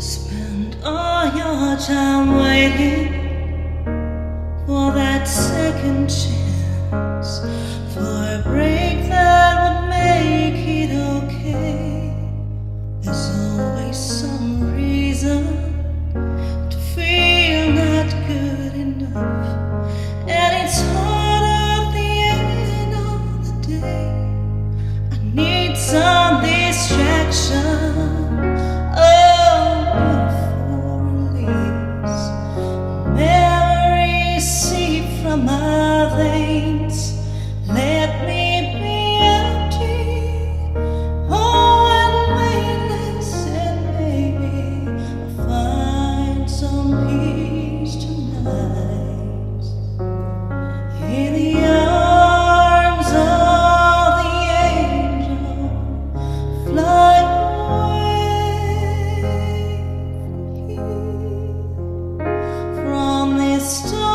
Spend all your time waiting for that second chance, for a break that would make it okay. There's always some reason to feel not good enough, and it's hard at the end of the day. I need some distraction. From my veins, let me be empty, oh, and weightless, and maybe I'll find some peace tonight in the arms of the angel. Fly away from this storm.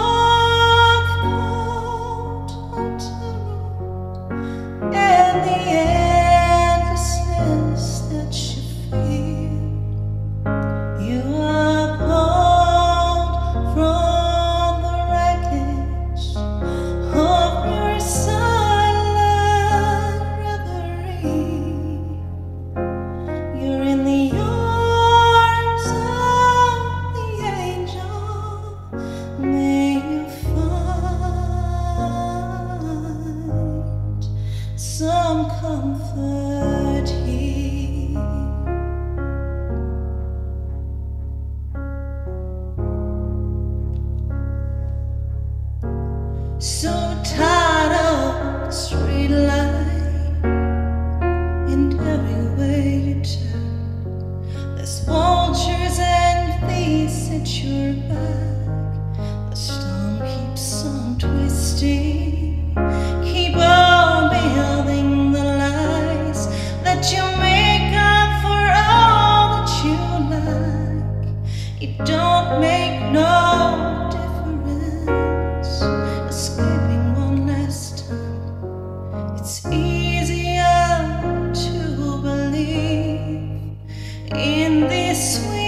Some comfort here. So tired of the street light, and everywhere you turn, there's vultures and thieves at your back. The storm keeps on twisting. Keep on building the lies that you make up for all that you like. It don't make no difference. Escaping one last time, it's easier to believe in this way.